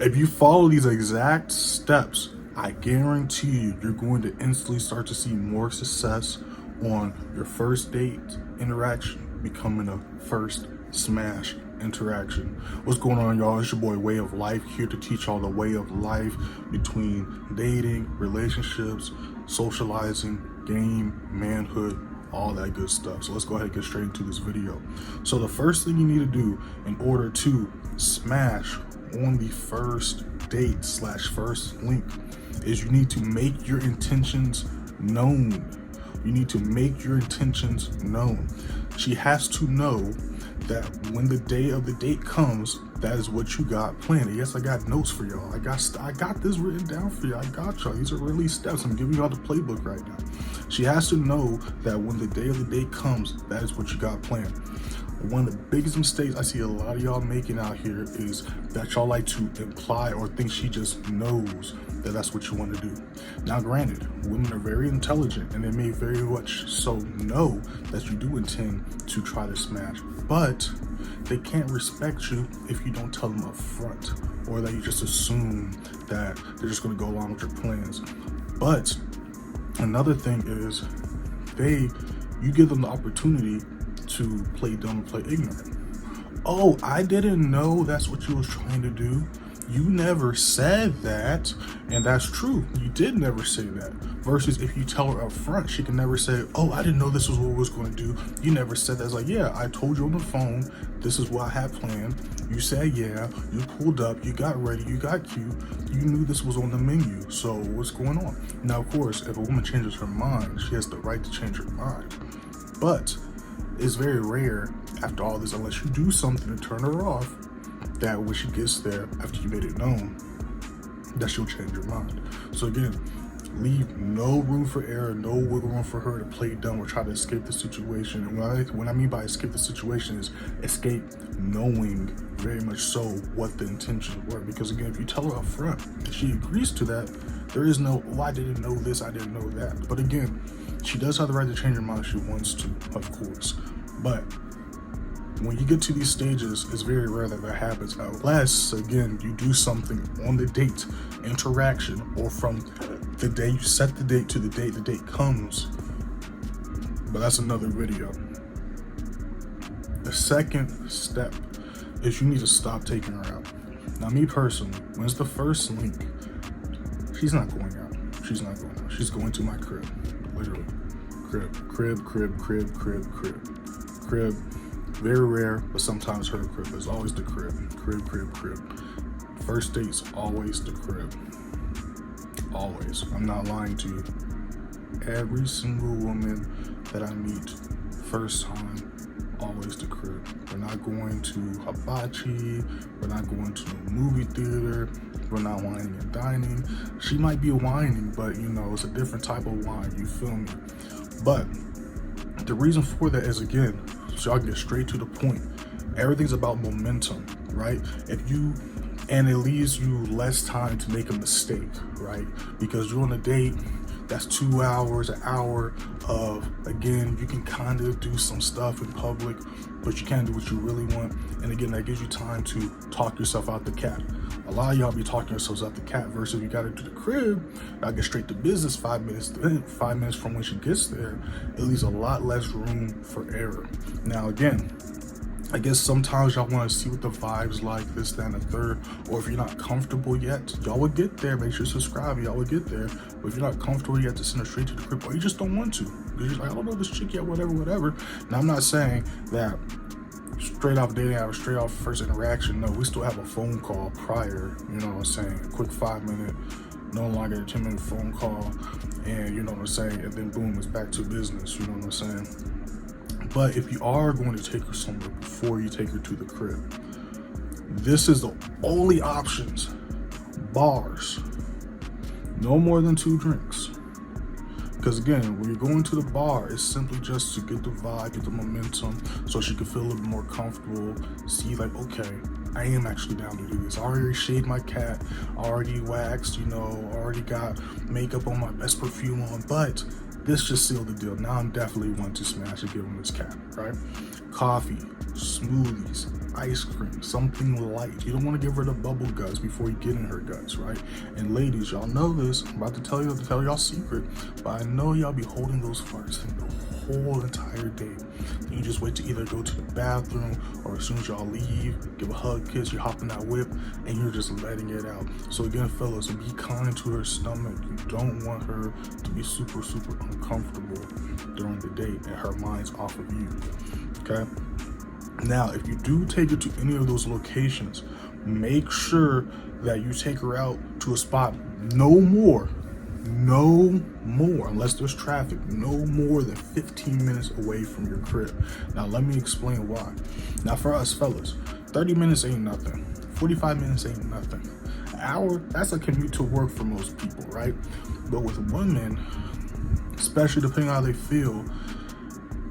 If you follow these exact steps, I guarantee you're going to instantly start to see more success on your first date interaction becoming a first smash interaction. What's going on, y'all? It's your boy Way of Life, here to teach y'all the way of life between dating, relationships, socializing, game, manhood, all that good stuff. So let's go ahead and get straight into this video. So the first thing you need to do in order to smash on the first date / first link is you need to make your intentions known. You need to make your intentions known. She has to know that when the day of the date comes, that is what you got planned. Yes, I got notes for y'all. I got this written down for you. I got y'all. These are really steps. I'm giving y'all the playbook right now. She has to know that when the day of the date comes, that is what you got planned. One of the biggest mistakes I see a lot of y'all making out here is that y'all like to imply or think she just knows that that's what you want to do. Now, granted, women are very intelligent and they may very much so know that you do intend to try to smash, but they can't respect you if you don't tell them up front, or that you just assume that they're just going to go along with your plans. But another thing is you give them the opportunity to play dumb and play ignorant. Oh, I didn't know that's what you was trying to do. You never said that. And that's true. You did never say that. Versus if you tell her up front, she can never say, oh, I didn't know this was what we was going to do. You never said that. It's like, yeah, I told you on the phone, this is what I had planned. You said, yeah, you pulled up, you got ready, you got cute. You knew this was on the menu. So what's going on? Now, of course, if a woman changes her mind, she has the right to change her mind. But it's very rare after all this, unless you do something to turn her off, that when she gets there after you made it known, that she'll change her mind. So again, leave no room for error, no wiggle room for her to play dumb or try to escape the situation. And what I mean by escape the situation is escape knowing very much so what the intentions were. Because again, if you tell her up front and she agrees to that, there is no, oh, I didn't know this, I didn't know that. But again, she does have the right to change her mind if she wants to, of course. But when you get to these stages, it's very rare that happens unless, again, you do something on the date, interaction, or from the day you set the date to the date comes. But that's another video. The second step is you need to stop taking her out. Now, me personally, when it's the first link, she's not going out. She's not going out. She's going to my crib, literally. Crib. Very rare, but sometimes her crib. It's always the crib. Crib. First date's always the crib. Always. I'm not lying to you. Every single woman that I meet, first time, always the crib. We're not going to hibachi. We're not going to a movie theater. We're not whining and dining. She might be whining, but you know, it's a different type of wine. You feel me? But the reason for that is, again, so y'all get straight to the point. Everything's about momentum, right? And it leaves you less time to make a mistake, right? Because you're on a date, that's 2 hours, an hour of, again, you can kind of do some stuff in public, but you can't do what you really want. And again, that gives you time to talk yourself out the cat. A lot of y'all be talking yourselves out the cat versus you got to do the crib. I'll get straight to business 5 minutes from when she gets there. It leaves a lot less room for error. Now, again, I guess sometimes y'all want to see what the vibe's like, this, that, and the third. Or if you're not comfortable yet, y'all would get there. Make sure you subscribe, y'all would get there. But if you're not comfortable yet to send her straight to the crib, or you just don't want to, you're just like, I don't know this chick yet, whatever. Now, I'm not saying that straight off dating hour, straight off first interaction. No, we still have a phone call prior, you know what I'm saying? A quick 5-minute, no longer a 10-minute phone call, and you know what I'm saying? And then boom, it's back to business, you know what I'm saying? But if you are going to take her somewhere before you take her to the crib, this is the only options. Bars. No more than 2 drinks. Because again, when you're going to the bar, it's simply just to get the vibe, get the momentum, so she can feel a little bit more comfortable, see like, okay, I am actually down to do this. I already shaved my cat, already waxed, you know, already got makeup on, my best perfume on, but this just sealed the deal. Now I'm definitely want to smash and give him this cat, right? coffee, smoothies, ice cream, something light. You don't want to give her the bubble guts before you get in her guts, right? And ladies, y'all know this. I'm about to tell y'all secret, but I know y'all be holding those farts in the whole entire day. You just wait to either go to the bathroom, or as soon as y'all leave, give a hug, kiss, you hop in that whip, and you're just letting it out. So again, fellas, be kind to her stomach. You don't want her to be super, super uncomfortable during the date and her mind's off of you, okay? Now, if you do take her to any of those locations, make sure that you take her out to a spot no more, unless there's traffic, no more than 15 minutes away from your crib. Now, let me explain why. Now, for us fellas, 30 minutes ain't nothing. 45 minutes ain't nothing. An hour, that's a commute to work for most people, right? But with women, especially depending on how they feel,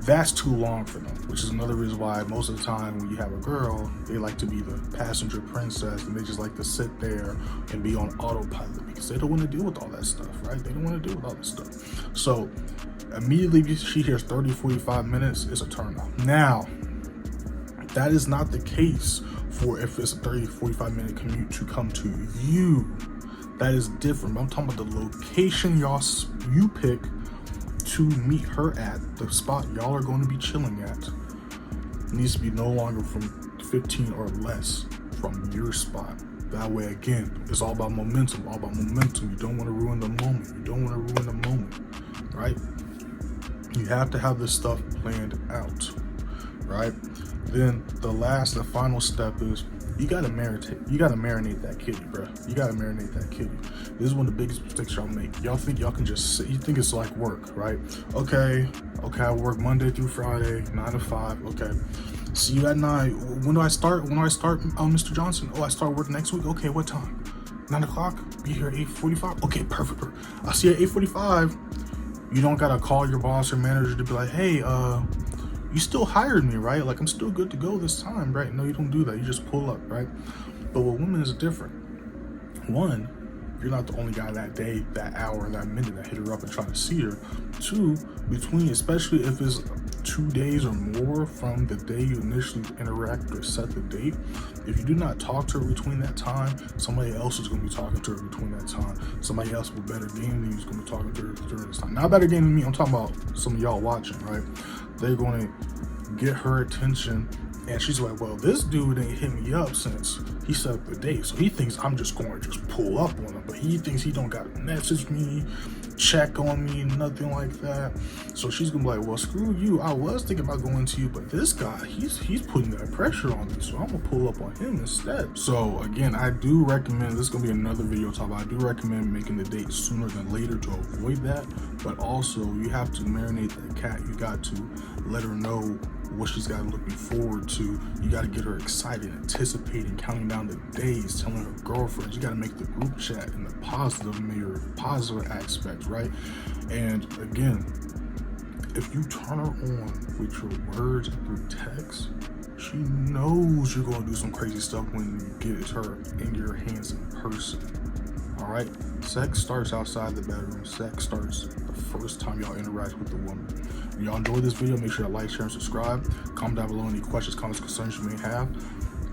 that's too long for them, which is another reason why most of the time when you have a girl, they like to be the passenger princess, and they just like to sit there and be on autopilot because they don't want to deal with all that stuff, right? They don't want to deal with all this stuff. So immediately she hears 30, 45 minutes, it's a turn off. Now, that is not the case for if it's a 30, 45 minute commute to come to you. That is different. But I'm talking about the location you pick to meet her at, the spot y'all are going to be chilling at, needs to be no longer from 15 or less from your spot. That way, again, it's all about momentum, You don't want to ruin the moment. Right? You have to have this stuff planned out, right? Then the final step is you gotta marinate that kitty, bro. You gotta marinate that kitty. This is one of the biggest mistakes y'all make. Y'all think y'all can just sit. You think it's like work, right? Okay, I work Monday through Friday, 9 to 5. Okay, see you at 9. When do I start? Mr. Johnson? Oh, I start work next week. Okay, what time? 9 o'clock. Be here at 8:45. Okay, perfect. I'll see you at 8:45. You don't gotta call your boss or manager to be like, hey, you still hired me, right? Like, I'm still good to go this time, right? No, you don't do that. You just pull up, right? But with women is different. One, you're not the only guy that day, that hour, that minute that hit her up and try to see her. Two, especially if it's 2 days or more from the day you initially interact or set the date, if you do not talk to her between that time, somebody else is going to be talking to her between that time. Somebody else with better game than you is going to be talking to her during this time. Not better game than me. I'm talking about some of y'all watching, right? They're going to get her attention, and she's like, well, this dude ain't hit me up since he set up the date, so he thinks I'm just going to just pull up on him, but he thinks he don't got to message me, check on me, nothing like that. So she's gonna be like, well, screw you, I was thinking about going to you, but this guy, he's putting that pressure on me, so I'm gonna pull up on him instead. So again, I do recommend, this is gonna be another video talk about, I do recommend making the date sooner than later to avoid that, but also you have to marinate that cat. You got to let her know what she's got looking forward to. You got to get her excited, anticipating, counting down the days, telling her girlfriends. You got to make the group chat in the positive mirror, positive aspects, right? And again, if you turn her on with your words through text, she knows you're going to do some crazy stuff when you get her in your hands in person. All right, sex starts outside the bedroom. Sex starts the first time y'all interact with the woman. If y'all enjoyed this video, make sure to like, share, and subscribe. Comment down below any questions, comments, concerns you may have.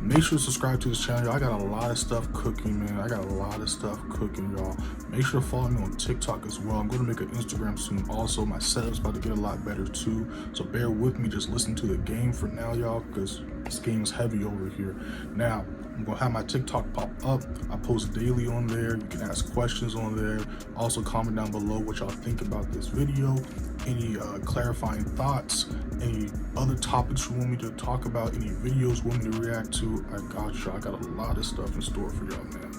Make sure to subscribe to this channel, y'all. I got a lot of stuff cooking, man. Y'all. Make sure to follow me on TikTok as well. I'm going to make an Instagram soon. Also, my setup's about to get a lot better too. So bear with me. Just listen to the game for now, y'all, because this game is heavy over here. Now, I'm going to have my TikTok pop up. I post daily on there. You can ask questions on there. Also, comment down below what y'all think about this video. Any clarifying thoughts, any other topics you want me to talk about, any videos you want me to react to. I got y'all. I got a lot of stuff in store for y'all, man.